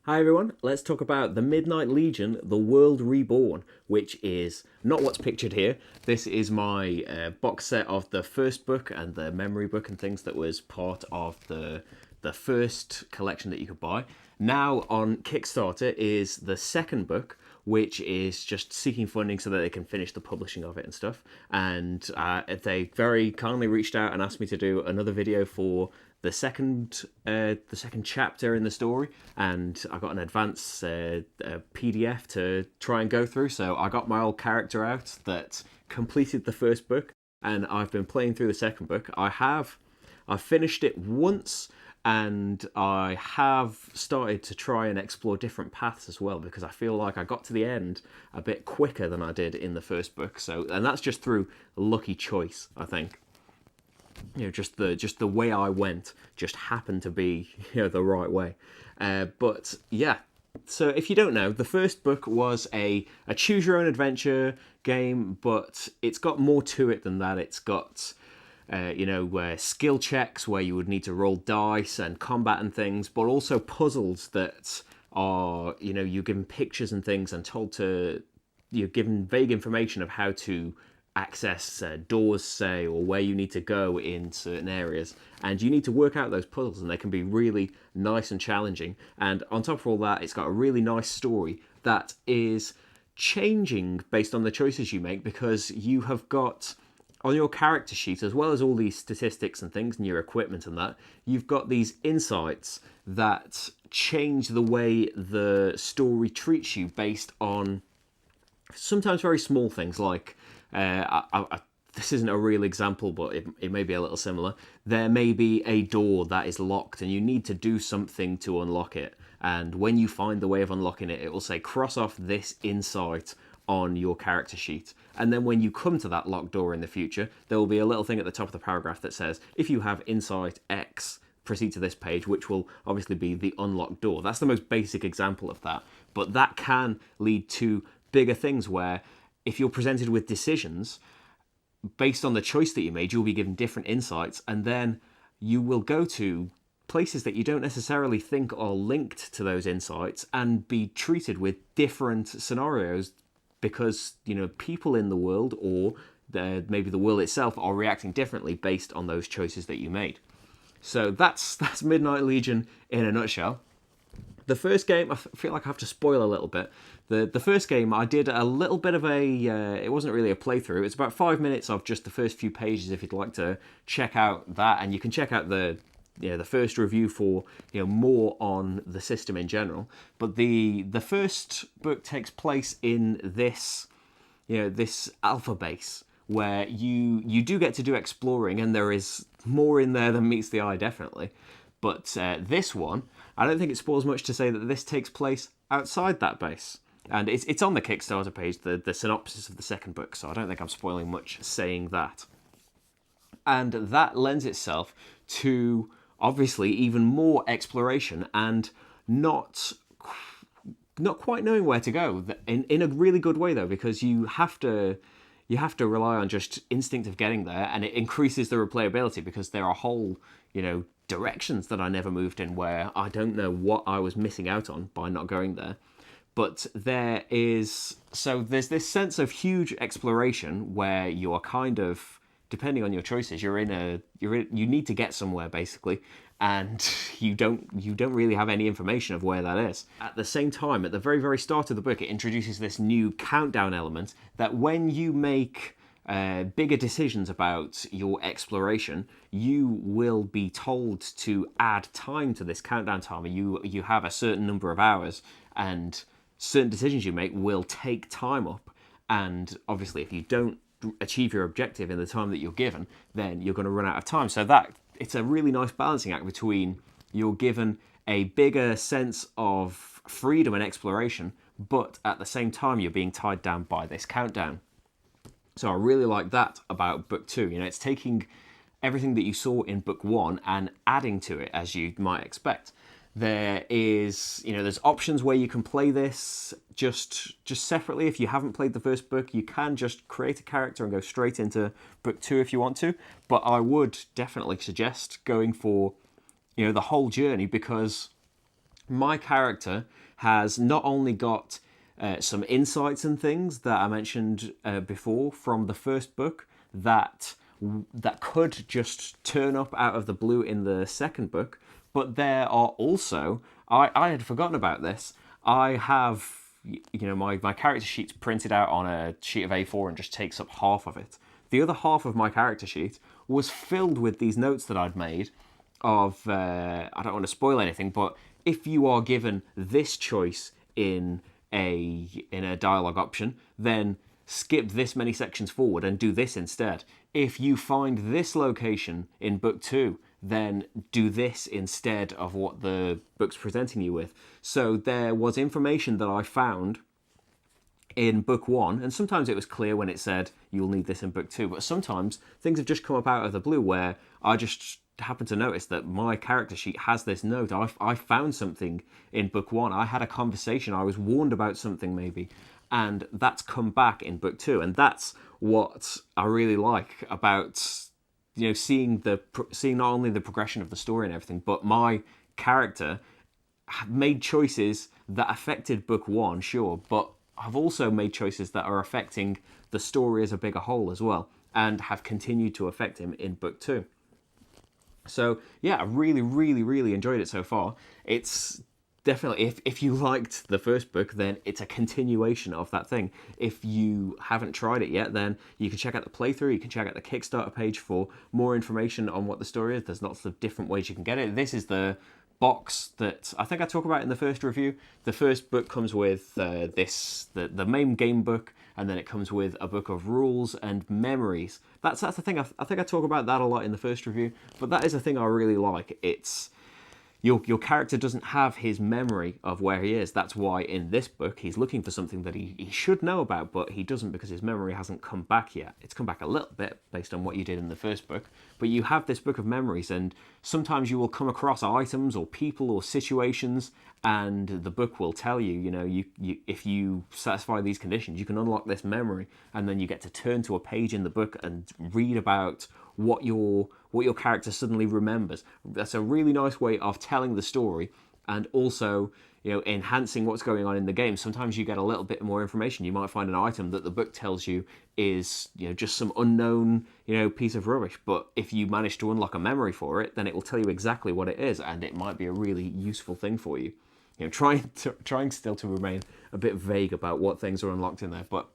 Hi everyone, let's talk about the Midnight Legion, the World Reborn, which is not what's pictured here. This is my box set of the first book and the memory book and things that was part of the first collection that you could buy. Now on Kickstarter is the second book, which is just seeking funding so that they can finish the publishing of it and stuff. And they very kindly reached out and asked me to do another video for the second chapter in the story, and I got an advance PDF to try and go through. So I got my old character out that completed the first book, and I've been playing through the second book. I've finished it once, and I have started to try and explore different paths as well, because I feel like I got to the end a bit quicker than I did in the first book. So, and that's just through lucky choice, I think. Just the way I went just happened to be the right way. But yeah, so if you don't know, the first book was a choose your own adventure game, but it's got more to it than that. It's got skill checks where you would need to roll dice and combat and things, but also puzzles that are, you're given pictures and things and told to, you're given vague information of how to access doors, say, or where you need to go in certain areas, and you need to work out those puzzles, and they can be really nice and challenging. And on top of all that, it's got a really nice story that is changing based on the choices you make, because you have got on your character sheet, as well as all these statistics and things and your equipment and that, you've got these insights that change the way the story treats you based on sometimes very small things like this isn't a real example, but it may be a little similar. There may be a door that is locked and you need to do something to unlock it. And when you find the way of unlocking it, it will say cross off this insight on your character sheet. And then when you come to that locked door in the future, there will be a little thing at the top of the paragraph that says, if you have insight X, proceed to this page, which will obviously be the unlocked door. That's the most basic example of that. But that can lead to bigger things where if you're presented with decisions based on the choice that you made, you'll be given different insights, and then you will go to places that you don't necessarily think are linked to those insights and be treated with different scenarios because, people in the world or maybe the world itself are reacting differently based on those choices that you made. So that's Midnight Legion in a nutshell. The first game, I feel like I have to spoil a little bit. The first game, I did a little bit of it wasn't really a playthrough. It's about 5 minutes of just the first few pages if you'd like to check out that. And you can check out the first review for more on the system in general. But the first book takes place in this alpha base where you do get to do exploring, and there is more in there than meets the eye, definitely. But this one, I don't think it spoils much to say that this takes place outside that base. And it's on the Kickstarter page, the synopsis of the second book, so I don't think I'm spoiling much saying that. And that lends itself to, obviously, even more exploration and not quite knowing where to go. In a really good way, though, because you have to rely on just instinct of getting there, and it increases the replayability because there are whole, directions that I never moved in where I don't know what I was missing out on by not going there. But there's this sense of huge exploration where you are kind of, depending on your choices, you need to get somewhere basically, and you don't really have any information of where that is. At the same time, at the very, very start of the book, it introduces this new countdown element that when you make bigger decisions about your exploration, you will be told to add time to this countdown timer. You have a certain number of hours, and certain decisions you make will take time up. And obviously, if you don't achieve your objective in the time that you're given, then you're going to run out of time. So that it's a really nice balancing act between you're given a bigger sense of freedom and exploration, but at the same time you're being tied down by this countdown. So I really like that about book two. It's taking everything that you saw in book one and adding to it, as you might expect. There's options where you can play this just separately. If you haven't played the first book, you can just create a character and go straight into book two if you want to. But I would definitely suggest going for the whole journey, because my character has not only got some insights and things that I mentioned before from the first book that could just turn up out of the blue in the second book, but there are also, I had forgotten about this, I have, my character sheet's printed out on a sheet of A4 and just takes up half of it. The other half of my character sheet was filled with these notes that I'd made of, I don't want to spoil anything, but if you are given this choice in a dialogue option, then skip this many sections forward and do this instead. If you find this location in book 2, then do this instead of what the book's presenting you with. So there was information that I found in book 1, and sometimes it was clear when it said you'll need this in book 2, but sometimes things have just come up out of the blue where I just happened to notice that my character sheet has this note. I found something in book 1. I had a conversation. I was warned about something maybe, and that's come back in book 2. And that's what I really like about seeing not only the progression of the story and everything, but my character made choices that affected book 1, sure, but I've also made choices that are affecting the story as a bigger whole as well, and have continued to affect him in book 2. So yeah, I really, really, really enjoyed it so far. It's definitely, if you liked the first book, then it's a continuation of that thing. If you haven't tried it yet, then you can check out the playthrough, you can check out the Kickstarter page for more information on what the story is. There's lots of different ways you can get it. This is the box that I think I talk about in the first review. The first book comes with the main game book, and then it comes with a book of rules and memories. That's the thing. I think I talk about that a lot in the first review, but that is a thing I really like. It's your character doesn't have his memory of where he is. That's why in this book he's looking for something that he should know about, but he doesn't because his memory hasn't come back yet. It's come back a little bit based on what you did in the first book, but you have this book of memories, and sometimes you will come across items or people or situations, and the book will tell you, if you satisfy these conditions, you can unlock this memory, and then you get to turn to a page in the book and read about what your character suddenly remembers. That's a really nice way of telling the story, and also enhancing what's going on in the game. Sometimes you get a little bit more information. You might find an item that the book tells you is just some unknown piece of rubbish, but if you manage to unlock a memory for it, then it will tell you exactly what it is, and it might be a really useful thing for you. Trying still to remain a bit vague about what things are unlocked in there, but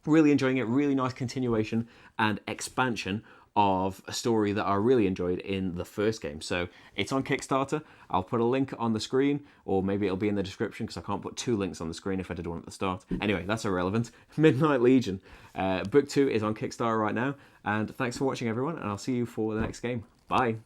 really enjoying it. Really nice continuation and expansion of a story that I really enjoyed in the first game. So it's on Kickstarter. I'll put a link on the screen, or maybe it'll be in the description because I can't put 2 links on the screen if I did one at the start. Anyway, that's irrelevant. Midnight Legion. Book 2 is on Kickstarter right now, and thanks for watching everyone, and I'll see you for the next game. Bye.